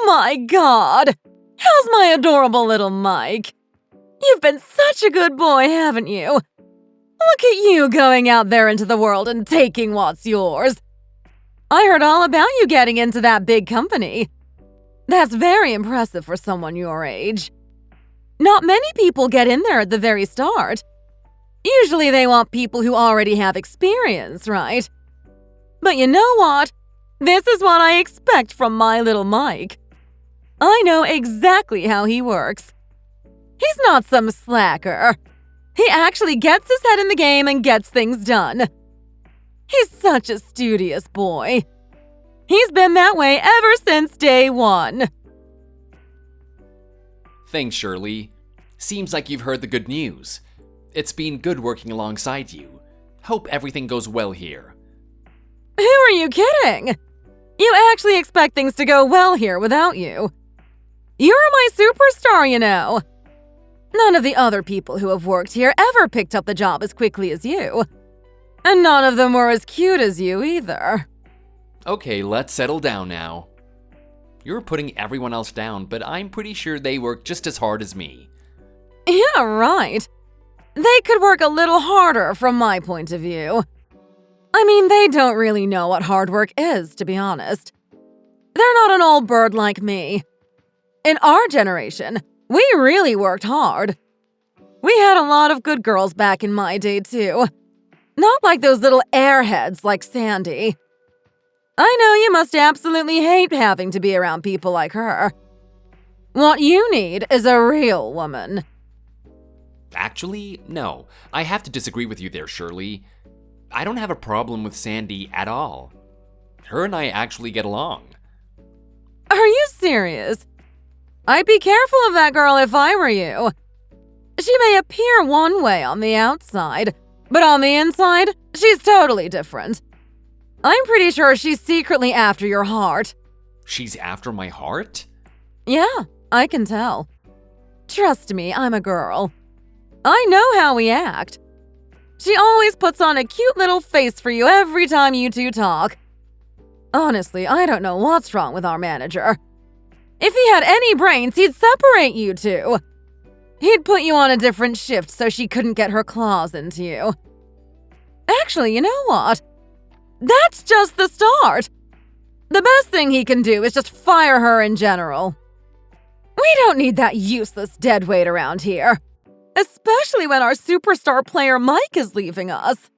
my God! How's my adorable little Mike? You've been such a good boy, haven't you? Look at you going out there into the world and taking what's yours. I heard all about you getting into that big company. That's very impressive for someone your age. Not many people get in there at the very start. Usually they want people who already have experience, right? But you know what? This is what I expect from my little Mike. I know exactly how he works. He's not some slacker. He actually gets his head in the game and gets things done. He's such a studious boy. He's been that way ever since day one. Thanks, Shirley. Seems like you've heard the good news. It's been good working alongside you. Hope everything goes well here. Who are you kidding? You actually expect things to go well here without you. You're my superstar, you know. None of the other people who have worked here ever picked up the job as quickly as you. And none of them were as cute as you either. Okay, let's settle down now. You're putting everyone else down, but I'm pretty sure they work just as hard as me. Yeah, right. They could work a little harder from my point of view. I mean, they don't really know what hard work is, to be honest. They're not an old bird like me. In our generation, we really worked hard. We had a lot of good girls back in my day, too. Not like those little airheads like Sandy. I know you must absolutely hate having to be around people like her. What you need is a real woman. Actually, no. I have to disagree with you there, Shirley. I don't have a problem with Sandy at all. Her and I actually get along. Are you serious? I'd be careful of that girl if I were you. She may appear one way on the outside, but on the inside, she's totally different. I'm pretty sure she's secretly after your heart. She's after my heart? Yeah, I can tell. Trust me, I'm a girl. I know how we act. She always puts on a cute little face for you every time you two talk. Honestly, I don't know what's wrong with our manager. If he had any brains, he'd separate you two. He'd put you on a different shift so she couldn't get her claws into you. Actually, you know what? That's just the start. The best thing he can do is just fire her in general. We don't need that useless deadweight around here. Especially when our superstar player Mike is leaving us.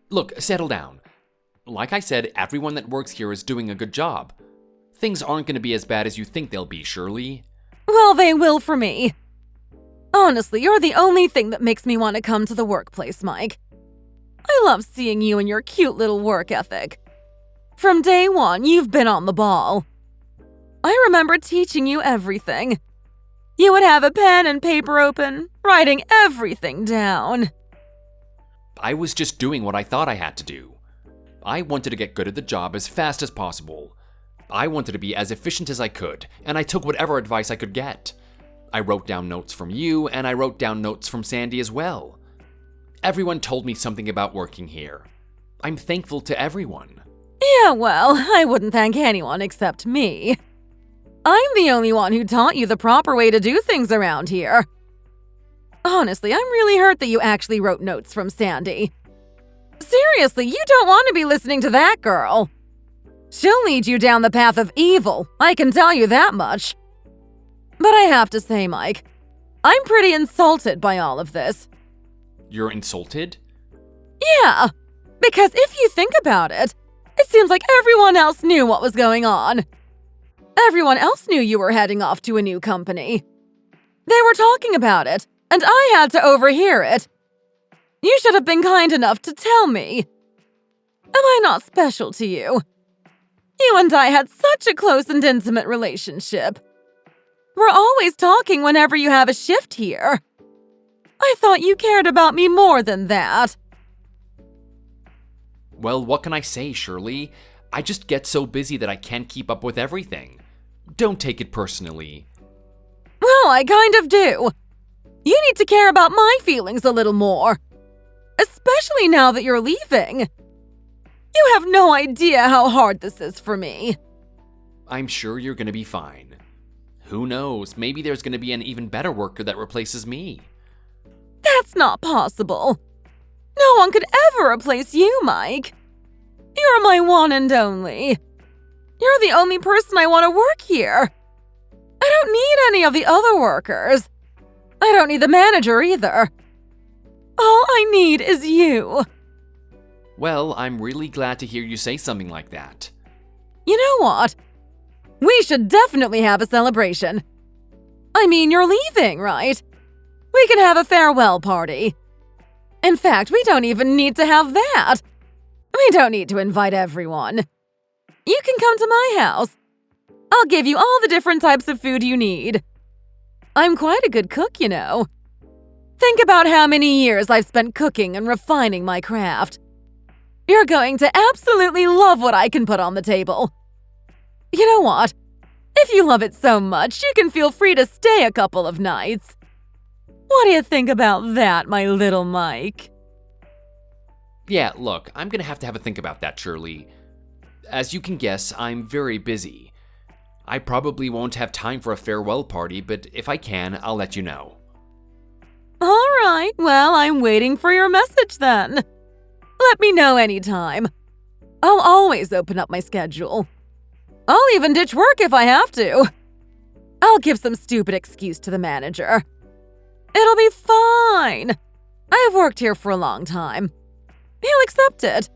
Look, settle down. Like I said, everyone that works here is doing a good job. Things aren't going to be as bad as you think they'll be, Shirley. Well, they will for me. Honestly, you're the only thing that makes me want to come to the workplace, Mike. I love seeing you and your cute little work ethic. From day one, you've been on the ball. I remember teaching you everything. You would have a pen and paper open, writing everything down. I was just doing what I thought I had to do. I wanted to get good at the job as fast as possible. I wanted to be as efficient as I could, and I took whatever advice I could get. I wrote down notes from you, and I wrote down notes from Sandy as well. Everyone told me something about working here. I'm thankful to everyone. Yeah, well, I wouldn't thank anyone except me. I'm the only one who taught you the proper way to do things around here. Honestly, I'm really hurt that you actually wrote notes from Sandy. Seriously, you don't want to be listening to that girl. She'll lead you down the path of evil, I can tell you that much. But I have to say, Mike, I'm pretty insulted by all of this. You're insulted? Yeah, because if you think about it, it seems like everyone else knew what was going on. Everyone else knew you were heading off to a new company. They were talking about it, and I had to overhear it. You should have been kind enough to tell me. Am I not special to you? You and I had such a close and intimate relationship. We're always talking whenever you have a shift here. I thought you cared about me more than that. Well, what can I say, Shirley? I just get so busy that I can't keep up with everything. Don't take it personally. Well, I kind of do. You need to care about my feelings a little more. Especially now that you're leaving. You have no idea how hard this is for me. I'm sure you're gonna be fine. Who knows, maybe there's gonna be an even better worker that replaces me. That's not possible. No one could ever replace you, Mike. You're my one and only. You're the only person I want to work here. I don't need any of the other workers. I don't need the manager either. All I need is you. Well, I'm really glad to hear you say something like that. You know what? We should definitely have a celebration. I mean, you're leaving, right? We can have a farewell party. In fact, we don't even need to have that. We don't need to invite everyone. You can come to my house. I'll give you all the different types of food you need. I'm quite a good cook, you know. Think about how many years I've spent cooking and refining my craft. You're going to absolutely love what I can put on the table. You know what? If you love it so much, you can feel free to stay a couple of nights. What do you think about that, my little Mike? Yeah, look, I'm gonna have to have a think about that, Shirley. As you can guess, I'm very busy. I probably won't have time for a farewell party, but if I can, I'll let you know. All right, well, I'm waiting for your message then. Let me know anytime. I'll always open up my schedule. I'll even ditch work if I have to. I'll give some stupid excuse to the manager. It'll be fine. I've worked here for a long time. He'll accept it.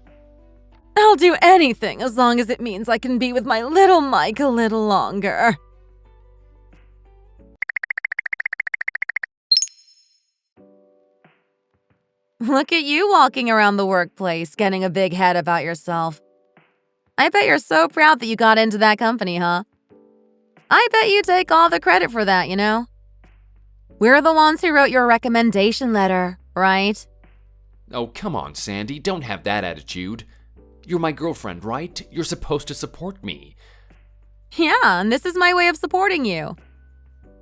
I'll do anything as long as it means I can be with my little Mike a little longer. Look at you walking around the workplace, getting a big head about yourself. I bet you're so proud that you got into that company, huh? I bet you take all the credit for that, you know? We're the ones who wrote your recommendation letter, right? Oh, come on, Sandy, don't have that attitude. You're my girlfriend, right? You're supposed to support me. Yeah, and this is my way of supporting you.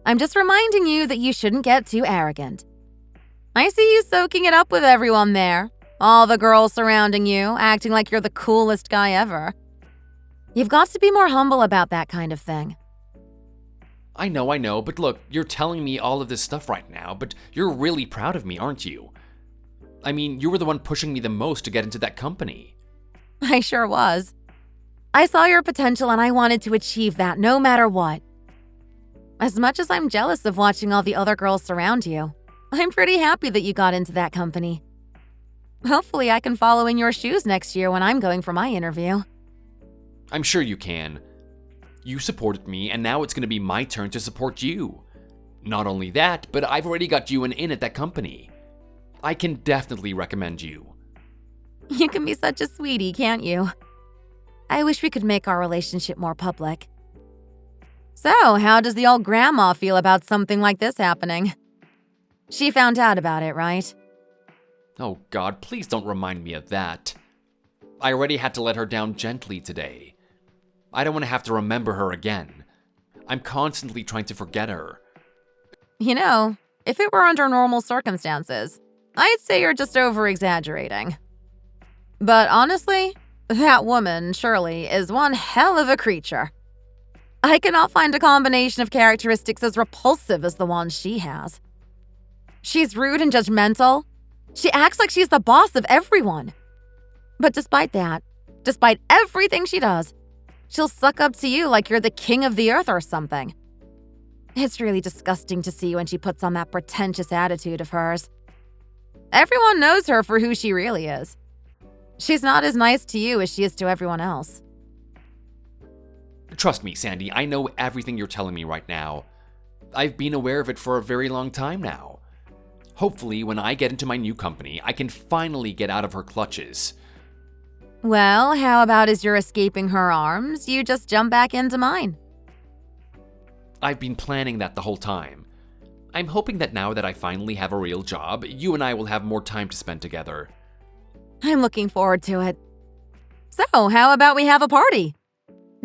I'm just reminding you that you shouldn't get too arrogant. I see you soaking it up with everyone there. All the girls surrounding you, acting like you're the coolest guy ever. You've got to be more humble about that kind of thing. I know, but look, you're telling me all of this stuff right now, but you're really proud of me, aren't you? I mean, you were the one pushing me the most to get into that company. I sure was. I saw your potential and I wanted to achieve that no matter what. As much as I'm jealous of watching all the other girls surround you, I'm pretty happy that you got into that company. Hopefully I can follow in your shoes next year when I'm going for my interview. I'm sure you can. You supported me, and now it's going to be my turn to support you. Not only that, but I've already got you an in at that company. I can definitely recommend you. You can be such a sweetie, can't you? I wish we could make our relationship more public. So, how does the old grandma feel about something like this happening? She found out about it, right? Oh God, please don't remind me of that. I already had to let her down gently today. I don't want to have to remember her again. I'm constantly trying to forget her. You know, if it were under normal circumstances, I'd say you're just over-exaggerating. But honestly, that woman, Shirley, is one hell of a creature. I cannot find a combination of characteristics as repulsive as the ones she has. She's rude and judgmental. She acts like she's the boss of everyone. But despite that, despite everything she does, she'll suck up to you like you're the king of the earth or something. It's really disgusting to see when she puts on that pretentious attitude of hers. Everyone knows her for who she really is. She's not as nice to you as she is to everyone else. Trust me, Sandy, I know everything you're telling me right now. I've been aware of it for a very long time now. Hopefully, when I get into my new company, I can finally get out of her clutches. Well, how about as you're escaping her arms, you just jump back into mine? I've been planning that the whole time. I'm hoping that now that I finally have a real job, you and I will have more time to spend together. I'm looking forward to it. So, how about we have a party?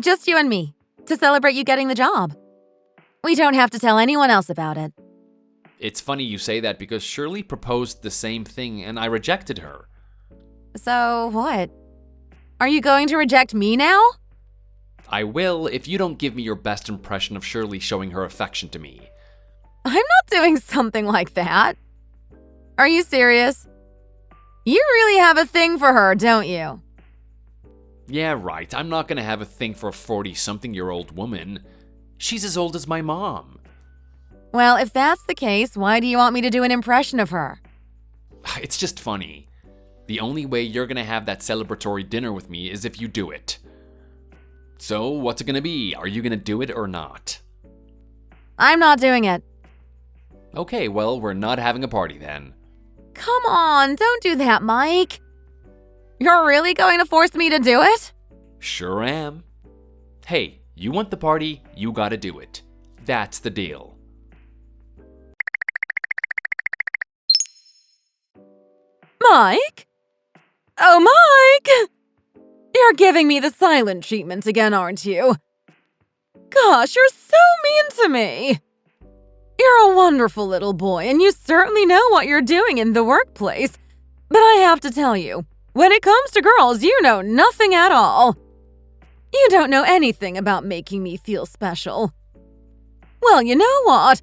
Just you and me, to celebrate you getting the job. We don't have to tell anyone else about it. It's funny you say that because Shirley proposed the same thing and I rejected her. So, what? Are you going to reject me now? I will if you don't give me your best impression of Shirley showing her affection to me. I'm not doing something like that. Are you serious? You really have a thing for her, don't you? Yeah, right. I'm not gonna have a thing for a 40-something-year-old woman. She's as old as my mom. Well, if that's the case, why do you want me to do an impression of her? It's just funny. The only way you're gonna have that celebratory dinner with me is if you do it. So, what's it gonna be? Are you gonna do it or not? I'm not doing it. Okay, well, we're not having a party then. Come on, don't do that, Mike. You're really going to force me to do it? Sure am. Hey, you want the party, you gotta do it. That's the deal. Mike? Oh, Mike! You're giving me the silent treatment again, aren't you? Gosh, you're so mean to me. You're a wonderful little boy, and you certainly know what you're doing in the workplace. But I have to tell you, when it comes to girls, you know nothing at all. You don't know anything about making me feel special. Well, you know what?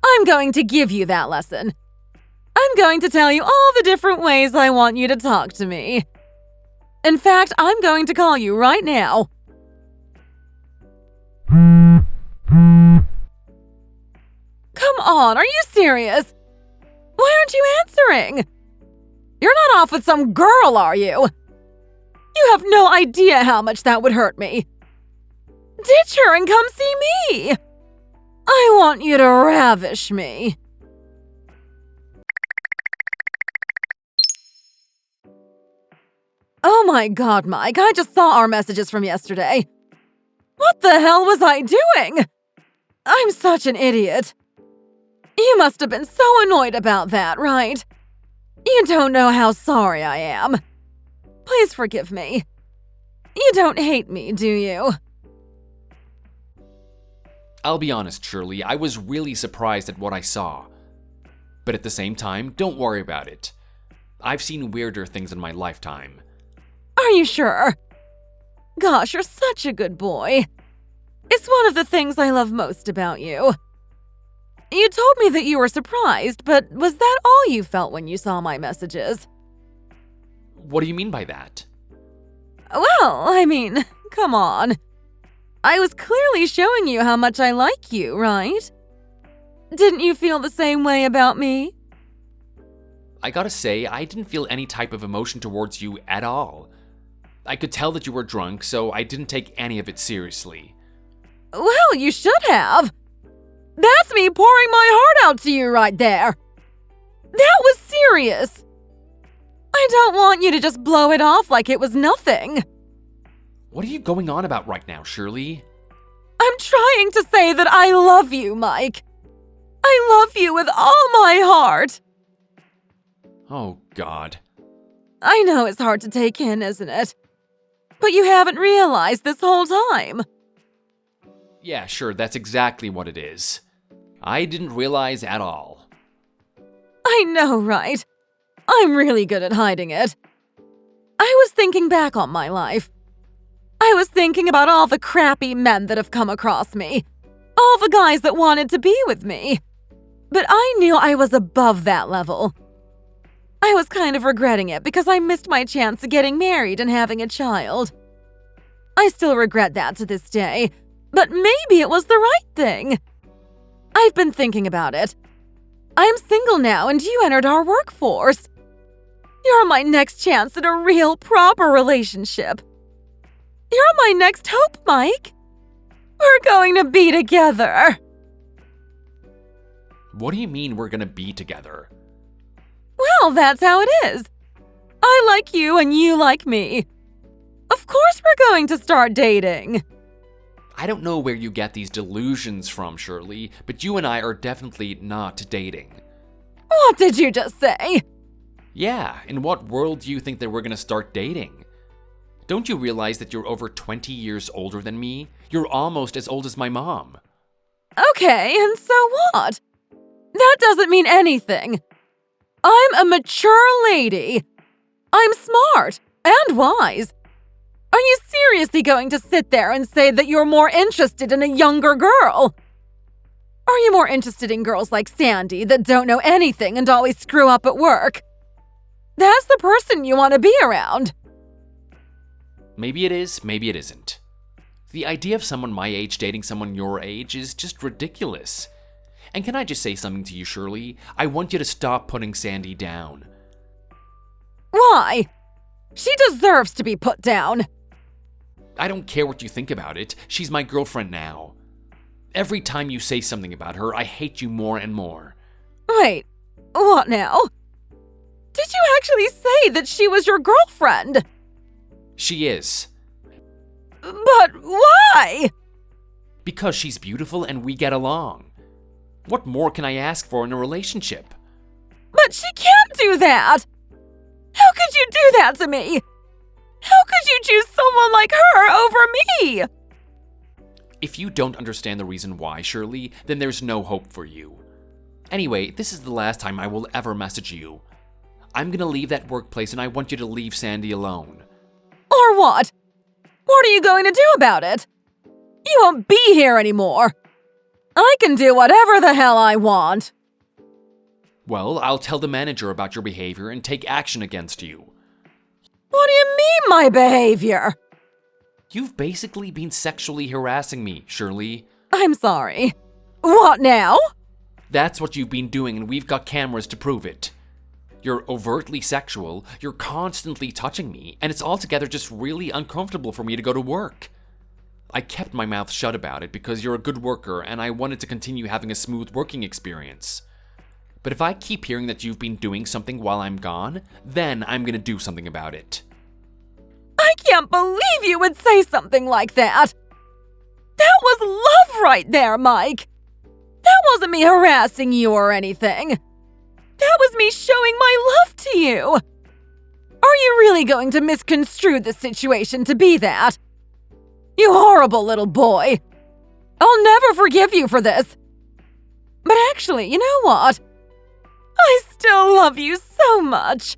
I'm going to give you that lesson. I'm going to tell you all the different ways I want you to talk to me. In fact, I'm going to call you right now. Come on, are you serious? Why aren't you answering? You're not off with some girl, are you? You have no idea how much that would hurt me. Ditch her and come see me. I want you to ravish me. Oh my God, Mike, I just saw our messages from yesterday. What the hell was I doing? I'm such an idiot. You must have been so annoyed about that, right? You don't know how sorry I am. Please forgive me. You don't hate me, do you? I'll be honest, Shirley, I was really surprised at what I saw. But at the same time, don't worry about it. I've seen weirder things in my lifetime. Are you sure? Gosh, you're such a good boy. It's one of the things I love most about you. You told me that you were surprised, but was that all you felt when you saw my messages? What do you mean by that? Well, I mean, come on. I was clearly showing you how much I like you, right? Didn't you feel the same way about me? I gotta say, I didn't feel any type of emotion towards you at all. I could tell that you were drunk, so I didn't take any of it seriously. Well, you should have. That's me pouring my heart out to you right there. That was serious. I don't want you to just blow it off like it was nothing. What are you going on about right now, Shirley? I'm trying to say that I love you, Mike. I love you with all my heart. Oh, God. I know it's hard to take in, isn't it? But you haven't realized this whole time. Yeah, sure, that's exactly what it is. I didn't realize at all. I know, right? I'm really good at hiding it. I was thinking back on my life. I was thinking about all the crappy men that have come across me. All the guys that wanted to be with me. But I knew I was above that level. I was kind of regretting it because I missed my chance of getting married and having a child. I still regret that to this day, but maybe it was the right thing. I've been thinking about it. I'm single now and you entered our workforce. You're my next chance at a real, proper relationship. You're my next hope, Mike. We're going to be together. What do you mean we're gonna be together? Well, that's how it is. I like you and you like me. Of course we're going to start dating. I don't know where you get these delusions from, Shirley, but you and I are definitely not dating. What did you just say? Yeah, in what world do you think that we're gonna start dating? Don't you realize that you're over 20 years older than me? You're almost as old as my mom. Okay, and so what? That doesn't mean anything. I'm a mature lady. I'm smart and wise. Are you seriously going to sit there and say that you're more interested in a younger girl? Are you more interested in girls like Sandy that don't know anything and always screw up at work? That's the person you want to be around. Maybe it is, maybe it isn't. The idea of someone my age dating someone your age is just ridiculous. And can I just say something to you, Shirley? I want you to stop putting Sandy down. Why? She deserves to be put down. I don't care what you think about it. She's my girlfriend now. Every time you say something about her, I hate you more and more. Wait, what now? Did you actually say that she was your girlfriend? She is. But why? Because she's beautiful and we get along. What more can I ask for in a relationship? But she can't do that! How could you do that to me? How could you choose someone like her over me? If you don't understand the reason why, Shirley, then there's no hope for you. Anyway, this is the last time I will ever message you. I'm gonna leave that workplace and I want you to leave Sandy alone. Or what? What are you going to do about it? You won't be here anymore. I can do whatever the hell I want. Well, I'll tell the manager about your behavior and take action against you. What do you mean, my behavior? You've basically been sexually harassing me, Shirley. I'm sorry. What now? That's what you've been doing, and we've got cameras to prove it. You're overtly sexual, you're constantly touching me, and it's altogether just really uncomfortable for me to go to work. I kept my mouth shut about it because you're a good worker and I wanted to continue having a smooth working experience. But if I keep hearing that you've been doing something while I'm gone, then I'm gonna do something about it. I can't believe you would say something like that. That was love right there, Mike. That wasn't me harassing you or anything. That was me showing my love to you. Are you really going to misconstrue the situation to be that? You horrible little boy. I'll never forgive you for this. But actually, you know what? I still love you so much.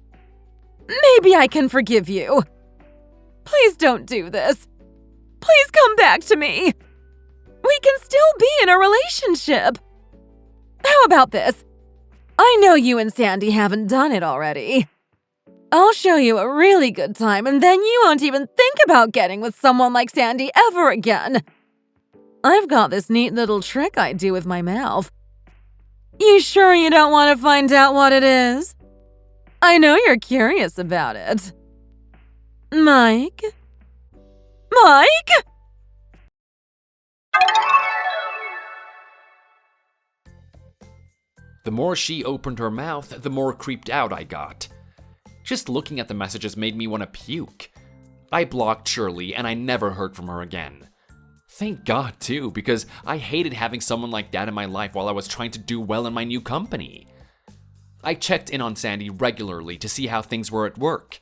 Maybe I can forgive you. Please don't do this. Please come back to me. We can still be in a relationship. How about this? I know you and Sandy haven't done it already. I'll show you a really good time and then you won't even think about getting with someone like Sandy ever again. I've got this neat little trick I do with my mouth. You sure you don't want to find out what it is? I know you're curious about it. Mike? Mike? The more she opened her mouth, the more creeped out I got. Just looking at the messages made me want to puke. I blocked Shirley and I never heard from her again. Thank God too, because I hated having someone like that in my life while I was trying to do well in my new company. I checked in on Sandy regularly to see how things were at work.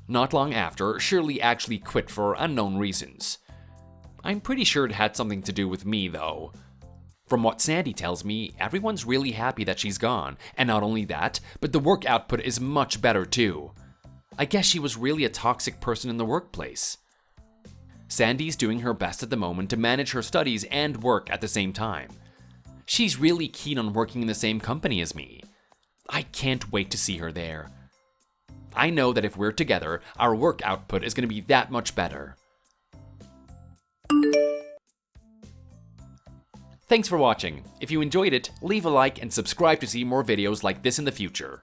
Not long after, Shirley actually quit for unknown reasons. I'm pretty sure it had something to do with me though. From what Sandy tells me, everyone's really happy that she's gone, and not only that, but the work output is much better too. I guess she was really a toxic person in the workplace. Sandy's doing her best at the moment to manage her studies and work at the same time. She's really keen on working in the same company as me. I can't wait to see her there. I know that if we're together, our work output is going to be that much better. Thanks for watching. If you enjoyed it, leave a like and subscribe to see more videos like this in the future.